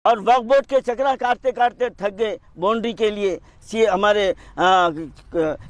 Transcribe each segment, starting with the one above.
اور وقف بورڈ کے چکرا کاٹتے کاٹتے تھک گئے باؤنڈری کے لیے. ہمارے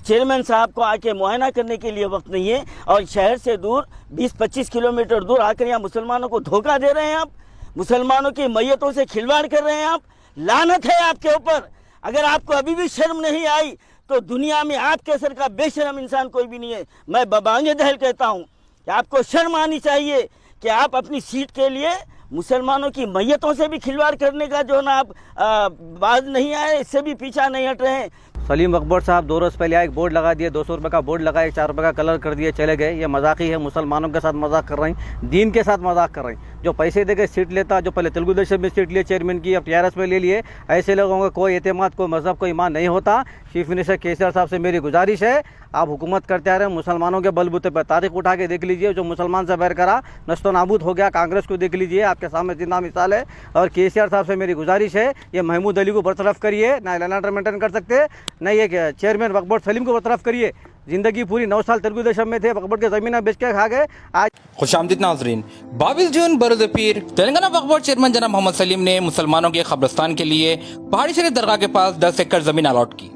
چیئرمین صاحب کو آ کے معائنہ کرنے کے لیے وقت نہیں ہے, اور شہر سے دور 20-25 کلومیٹر دور آ کر یہاں مسلمانوں کو دھوکہ دے رہے ہیں آپ, مسلمانوں کی میتوں سے کھلواڑ کر رہے ہیں آپ. لعنت ہے آپ کے اوپر. اگر آپ کو ابھی بھی شرم نہیں آئی تو دنیا میں آپ کے سر کا بے شرم انسان کوئی بھی نہیں ہے. میں ببانگ دہل کہتا ہوں کہ آپ کو شرم آنی چاہیے کہ آپ اپنی سیٹ کے لیے مسلمانوں کی میتوں سے بھی کھلواڑ کرنے کا جو نا آپ باز نہیں آئے, اس سے بھی پیچھا نہیں ہٹ رہے ہیں. سلیم وقف بورڈ صاحب 2 روز پہلے ایک بورڈ لگا دیے, 200 روپے کا بورڈ لگائے, 4 روپے کا کلر کر دیے, چلے گئے. یہ مذاقی ہے, مسلمانوں کے ساتھ مذاق کر رہی ہیں, دین کے ساتھ مذاق کر رہی ہیں. جو پیسے دے کے سیٹ لیتا, جو پہلے تلگو دیشم میں سیٹ لیے چیئرمین کی, اب TRS میں لے لیے, ایسے لوگوں کا کوئی اعتماد, کوئی مذہب, کوئی ایمان نہیں ہوتا. چیف منسٹر KCR صاحب سے میری گزارش ہے, آپ حکومت کرتے آ رہے ہیں مسلمانوں کے بل بوتے پر. تاریخ اٹھا کے دیکھ لیجئے, جو مسلمان سے بیر کرا نشت و نابود ہو گیا. کانگریس کو دیکھ لیجئے, آپ کے سامنے زندہ مثال ہے. اور KCR صاحب سے میری گزارش ہے, یہ محمود علی کو برطرف کریے, نہ لا اینڈ آرڈر مینٹین کر سکتے, نہ یہ چیئرمین وقف بورڈ سلیم کو برطرف کریے. زندگی پوری 9 سال تلگو دیشم میں تھے, وقف بورڈ کی زمینیں بیچ کے کھا گئے. آج خوش آمدید ناظرین. 22 جون بروز پیر تلنگانہ وقف بورڈ چیئرمین جناب محمد سلیم نے مسلمانوں کے قبرستان کے لیے پہاڑی شریف درگاہ کے پاس 10 ایکڑ زمین الاٹ کی.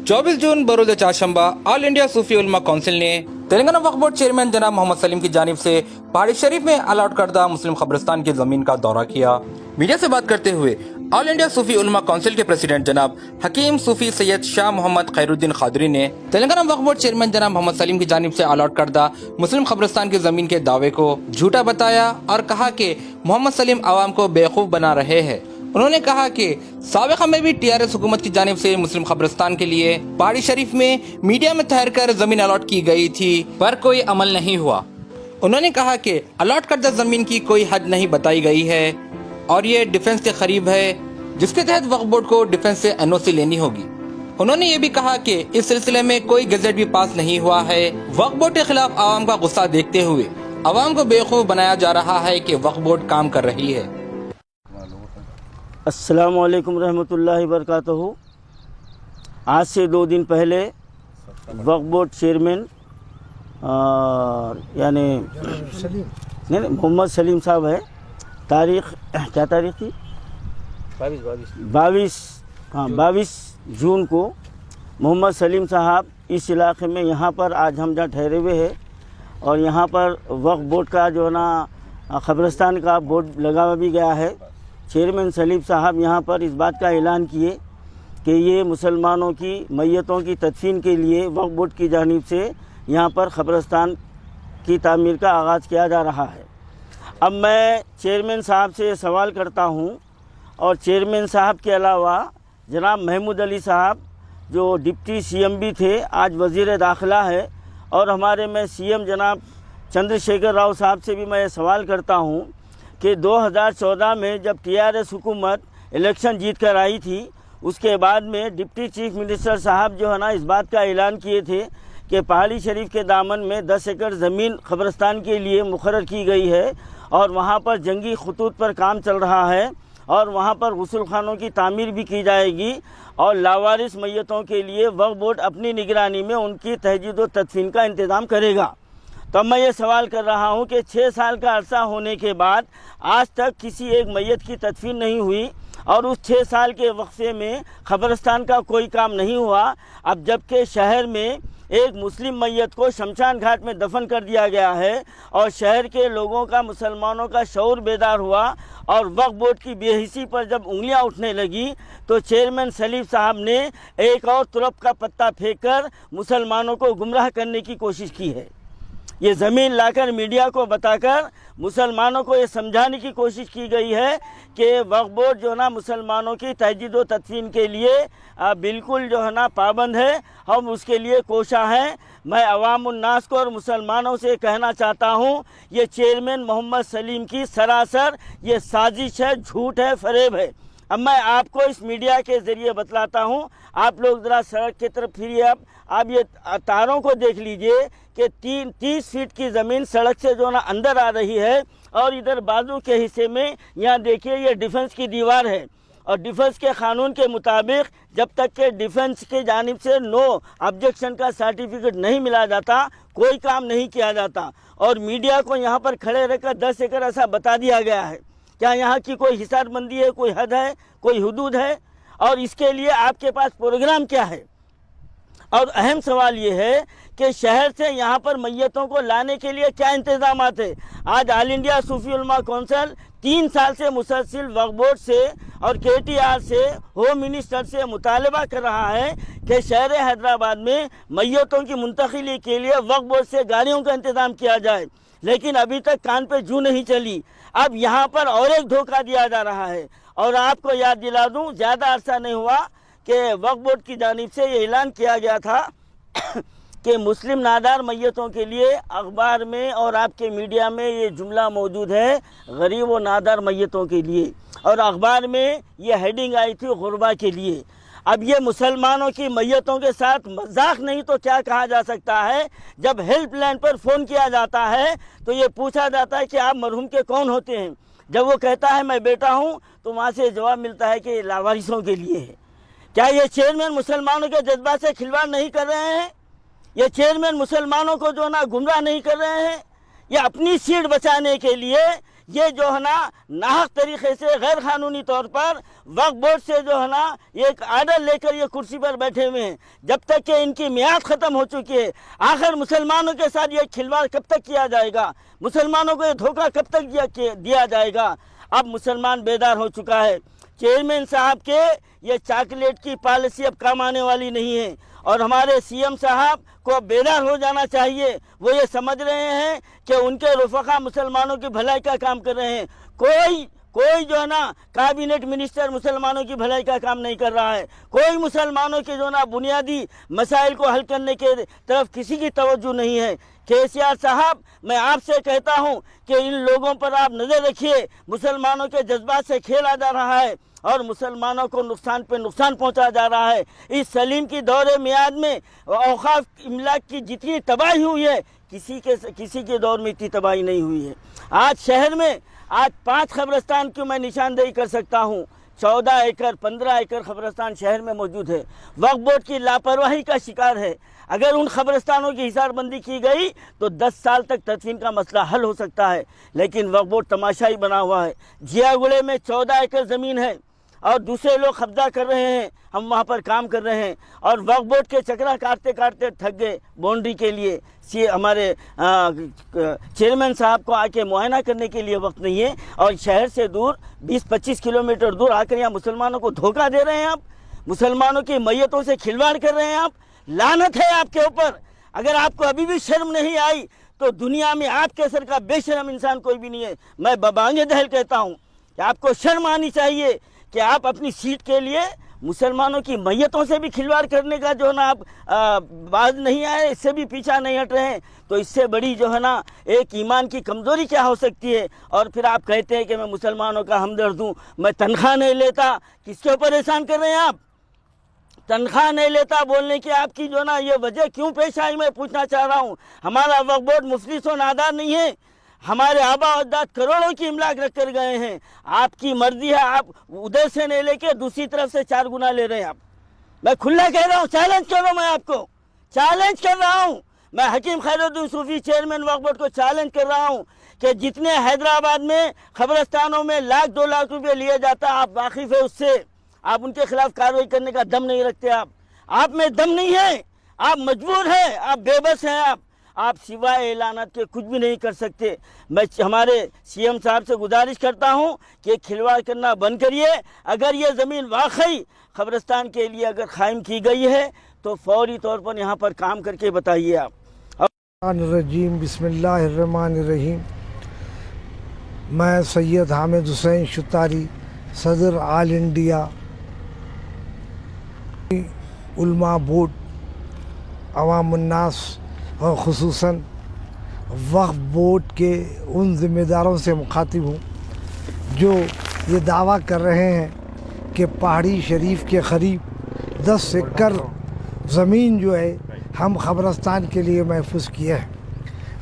24 جون بروز چہارشنبہ آل انڈیا صوفی علماء کونسل نے تلنگانہ وقف بورڈ چیئرمین جناب محمد سلیم کی جانب سے پہاڑی شریف میں الاٹ کردہ مسلم قبرستان کی زمین کا دورہ کیا. میڈیا سے بات کرتے ہوئے آل انڈیا صوفی علماء کونسل کے پریزیڈنٹ جناب حکیم صوفی سید شاہ محمد خیر الدین قادری نے تلنگانہ وقف بورڈ چیئرمین جناب محمد سلیم کی جانب سے الاٹ کردہ مسلم قبرستان کی زمین کے دعوے کو جھوٹا بتایا اور کہا کہ محمد سلیم عوام کو بیوقوف بنا رہے ہیں. انہوں نے کہا کہ سابقہ میں بھی TRS حکومت کی جانب سے مسلم قبرستان کے لیے پہاڑی شریف میں میڈیا میں ٹھہر کر زمین الاٹ کی گئی تھی, پر کوئی عمل نہیں ہوا. انہوں نے کہا کہ الاٹ کردہ زمین کی کوئی حد نہیں بتائی گئی ہے اور یہ ڈیفنس کے قریب ہے, جس کے تحت وقف بورڈ کو ڈیفنس سے NOC لینی ہوگی. انہوں نے یہ بھی کہا کہ اس سلسلے میں کوئی گزٹ بھی پاس نہیں ہوا ہے. وقف بورڈ کے خلاف عوام کا غصہ دیکھتے ہوئے عوام کو بیوقوف بنایا جا رہا ہے کہ وقف بورڈ کام کر رہی ہے. السلام علیکم رحمۃ اللہ وبرکاتہ. آج سے 2 دن پہلے وقف بورڈ چیئرمین یعنی محمد سلیم صاحب ہے, تاریخ کیا تاریخ تھی 22 جون کو محمد سلیم صاحب اس علاقے میں یہاں پر آج ہم جہاں ٹھہرے ہوئے ہیں, اور یہاں پر وقف بورڈ کا جو ہے نا قبرستان کا بورڈ لگا بھی گیا ہے. چیئرمین سلیم صاحب یہاں پر اس بات کا اعلان کیے کہ یہ مسلمانوں کی میتوں کی تدفین کے لیے وقف بورڈ کی جانب سے یہاں پر قبرستان کی تعمیر کا آغاز کیا جا رہا ہے. اب میں چیئرمین صاحب سے سوال کرتا ہوں, اور چیئرمین صاحب کے علاوہ جناب محمود علی صاحب جو ڈپٹی CM بھی تھے, آج وزیر داخلہ ہے, اور ہمارے میں CM جناب چندر شیکھر راؤ صاحب سے بھی میں سوال کرتا ہوں کہ 2014 میں جب TRS حکومت الیکشن جیت کر آئی تھی, اس کے بعد میں ڈپٹی چیف منسٹر صاحب جو ہے نا اس بات کا اعلان کیے تھے کہ پہاڑی شریف کے دامن میں 10 ایکڑ زمین قبرستان کے لیے مقرر کی گئی ہے, اور وہاں پر جنگی خطوط پر کام چل رہا ہے, اور وہاں پر غسل خانوں کی تعمیر بھی کی جائے گی, اور لاوارث میتوں کے لیے وقف بورڈ اپنی نگرانی میں ان کی تہجید و تدفین کا انتظام کرے گا. تو میں یہ سوال کر رہا ہوں کہ 6 سال کا عرصہ ہونے کے بعد آج تک کسی ایک میت کی تدفین نہیں ہوئی, اور اس 6 سال کے وقفے میں قبرستان کا کوئی کام نہیں ہوا. اب جبکہ شہر میں ایک مسلم میت کو شمشان گھاٹ میں دفن کر دیا گیا ہے, اور شہر کے لوگوں کا, مسلمانوں کا شعور بیدار ہوا, اور وقف بورڈ کی بے حسی پر جب انگلیاں اٹھنے لگی تو چیئرمین سلیم صاحب نے ایک اور ترپ کا پتہ پھینک کر مسلمانوں کو گمراہ کرنے کی کوشش کی ہے. یہ زمین لا کر میڈیا کو بتا کر مسلمانوں کو یہ سمجھانے کی کوشش کی گئی ہے کہ وقف بورڈ جو ہے نا مسلمانوں کی تہجید و تدفین کے لیے بالکل جو ہے نا پابند ہے, ہم اس کے لیے کوشاں ہیں. میں عوام الناس کو اور مسلمانوں سے کہنا چاہتا ہوں, یہ چیئرمین محمد سلیم کی سراسر یہ سازش ہے, جھوٹ ہے, فریب ہے. اب میں آپ کو اس میڈیا کے ذریعے بتلاتا ہوں, آپ لوگ ذرا سڑک کی طرف پھریے. آپ یہ تاروں کو دیکھ لیجئے کہ 30 فیٹ کی زمین سڑک سے جو نا اندر آ رہی ہے, اور ادھر بازو کے حصے میں یہاں دیکھیے یہ ڈیفنس کی دیوار ہے, اور ڈیفنس کے قانون کے مطابق جب تک کہ ڈیفنس کی جانب سے نو آبجیکشن کا سرٹیفکیٹ نہیں ملا جاتا کوئی کام نہیں کیا جاتا. اور میڈیا کو یہاں پر کھڑے رہ کر 10 ایکڑ ایسا بتا دیا گیا ہے. کیا یہاں کی کوئی حصار بندی ہے, کوئی حد ہے, کوئی حدود ہے؟ اور اس کے لیے آپ کے پاس پروگرام کیا ہے؟ اور اہم سوال یہ ہے کہ شہر سے یہاں پر میتوں کو لانے کے لیے کیا انتظامات ہے؟ آج آل انڈیا صوفی علماء کونسل 3 سال سے مسلسل وقف بورڈ سے اور KTR سے, ہوم منسٹر سے مطالبہ کر رہا ہے کہ شہر حیدرآباد میں میتوں کی منتقلی کے لیے وقف بورڈ سے گاڑیوں کا انتظام کیا جائے, لیکن ابھی تک کان پہ جوں نہیں چلی. اب یہاں پر اور ایک دھوکہ دیا جا رہا ہے. اور آپ کو یاد دلا دوں, زیادہ عرصہ نہیں ہوا کہ وقف بورڈ کی جانب سے یہ اعلان کیا گیا تھا کہ مسلم نادار میتوں کے لیے اخبار میں اور آپ کے میڈیا میں یہ جملہ موجود ہے, غریب و نادار میتوں کے لیے, اور اخبار میں یہ ہیڈنگ آئی تھی غربا کے لیے. اب یہ مسلمانوں کی میتوں کے ساتھ مذاق نہیں تو کیا کہا جا سکتا ہے؟ جب ہیلپ لائن پر فون کیا جاتا ہے تو یہ پوچھا جاتا ہے کہ آپ مرحوم کے کون ہوتے ہیں. جب وہ کہتا ہے میں بیٹا ہوں تو وہاں سے جواب ملتا ہے کہ یہ لاوارثوں کے لیے ہے. کیا یہ چیئرمین مسلمانوں کے جذبات سے کھلواڑ نہیں کر رہے ہیں؟ یہ چیئرمین مسلمانوں کو جو نا گمراہ نہیں کر رہے ہیں؟ یہ اپنی سیٹ بچانے کے لیے یہ جو ہے نا ناحق طریقے سے غیر قانونی طور پر وقف بورڈ سے جو ہے نا ایک آرڈر لے کر یہ کرسی پر بیٹھے ہوئے ہیں, جب تک کہ ان کی میعاد ختم ہو چکی ہے. آخر مسلمانوں کے ساتھ یہ کھلواڑ کب تک کیا جائے گا؟ مسلمانوں کو یہ دھوکہ کب تک دیا جائے گا؟ اب مسلمان بیدار ہو چکا ہے. چیئرمین صاحب کے یہ چاکلیٹ کی پالیسی اب کام آنے والی نہیں ہے, اور ہمارے CM صاحب کو بیدار ہو جانا چاہیے. وہ یہ سمجھ رہے ہیں کہ ان کے رفقا مسلمانوں کی بھلائی کا کام کر رہے ہیں. کوئی جو ہے نا کابینٹ منسٹر مسلمانوں کی بھلائی کا کام نہیں کر رہا ہے. کوئی مسلمانوں کے جو نا بنیادی مسائل کو حل کرنے کے طرف کسی کی توجہ نہیں ہے. KCR صاحب, میں آپ سے کہتا ہوں کہ ان لوگوں پر آپ نظر رکھیے. مسلمانوں کے جذبات سے کھیلا جا رہا ہے اور مسلمانوں کو نقصان پہ نقصان پہنچا جا رہا ہے. اس سلیم کی دور میعاد میں اوقاف املاک کی جتنی تباہی ہوئی ہے, کسی کے دور میں اتنی تباہی نہیں ہوئی ہے. آج شہر میں 5 قبرستان کی میں نشاندہی کر سکتا ہوں. 14 ایکڑ 15 ایکڑ قبرستان شہر میں موجود ہے. وقف بورڈ کی لاپرواہی کا شکار ہے. اگر ان قبرستانوں کی حصار بندی کی گئی تو 10 سال تک تدفین کا مسئلہ حل ہو سکتا ہے, لیکن وقف بورڈ تماشائی بنا ہوا ہے. جیا گڑے میں 14 ایکڑ زمین ہے اور دوسرے لوگ قبضہ کر رہے ہیں, ہم وہاں پر کام کر رہے ہیں, اور وقف بورڈ کے چکرا کاٹتے کاٹتے تھک گئے. باؤنڈری کے لیے ہمارے چیئرمین صاحب کو آ کے معائنہ کرنے کے لیے وقت نہیں ہے, اور شہر سے دور 20-25 کلومیٹر دور آ کر یہاں مسلمانوں کو دھوکہ دے رہے ہیں آپ, مسلمانوں کی میتوں سے کھلواڑ کر رہے ہیں آپ. لعنت ہے آپ کے اوپر. اگر آپ کو ابھی بھی شرم نہیں آئی تو دنیا میں آپ کے سر کا بے شرم انسان کوئی بھی نہیں ہے. میں ببانگ دہل کہتا ہوں کہ آپ کو شرم آنی چاہیے کہ آپ اپنی سیٹ کے لیے مسلمانوں کی میتوں سے بھی کھلواڑ کرنے کا جو ہے نا آپ باز نہیں آئے, اس سے بھی پیچھا نہیں ہٹ رہے ہیں. تو اس سے بڑی جو ہے نا ایک ایمان کی کمزوری کیا ہو سکتی ہے؟ اور پھر آپ کہتے ہیں کہ میں مسلمانوں کا ہمدرد ہوں, میں تنخواہ نہیں لیتا. کس کے اوپر احسان کر رہے ہیں آپ؟ تنخواہ نہیں لیتا بولنے کی آپ کی جو نا یہ وجہ کیوں پیش آئی, میں پوچھنا چاہ رہا ہوں. ہمارا وقف بورڈ مفلس و نادار نہیں ہے. ہمارے آبا و اجداد کروڑوں کی املاک رکھ کر گئے ہیں. آپ کی مرضی ہے, آپ ادھر سے نہیں لے کے دوسری طرف سے 4 گنا لے رہے ہیں آپ. میں کھلا کہہ رہا ہوں, چیلنج کر رہا ہوں, میں آپ کو چیلنج کر رہا ہوں. میں حکیم خیر الدین صوفی چیئرمین وقف بورڈ کو چیلنج کر رہا ہوں کہ جتنے حیدرآباد میں قبرستانوں میں 1 لاکھ 2 لاکھ روپے لیے جاتا, آپ واقف ہے اس سے, آپ ان کے خلاف کارروائی کرنے کا دم نہیں رکھتے. آپ میں دم نہیں ہے, آپ مجبور ہیں, آپ بے بس ہیں. آپ سوائے اعلانات کے کچھ بھی نہیں کر سکتے. میں ہمارے CM صاحب سے گزارش کرتا ہوں کہ کھلواڑ کرنا بند کریے. اگر یہ زمین واقعی قبرستان کے لیے اگر قائم کی گئی ہے تو فوری طور پر یہاں پر کام کر کے بتائیے آپ. الرجیم بسم اللہ الرحمن الرحیم. میں سید حامد حسین شتاری, صدر آل انڈیا علماء بورڈ, عوام الناس اور خصوصاً وقف بورڈ کے ان ذمہ داروں سے مخاطب ہوں جو یہ دعویٰ کر رہے ہیں کہ پہاڑی شریف کے قریب 10 ایکڑ زمین جو ہے ہم قبرستان کے لیے محفوظ کیے ہیں.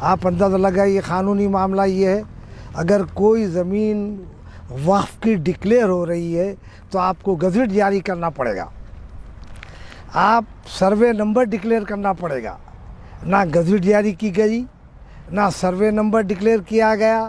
آپ اندازہ لگائیے, قانونی معاملہ یہ ہے, اگر کوئی زمین وقف کی ڈکلیئر ہو رہی ہے تو آپ کو گزٹ جاری کرنا پڑے گا, آپ سروے نمبر ڈکلیئر کرنا پڑے گا. نہ گزٹ جاری کی گئی, نہ سروے نمبر ڈکلیئر کیا گیا.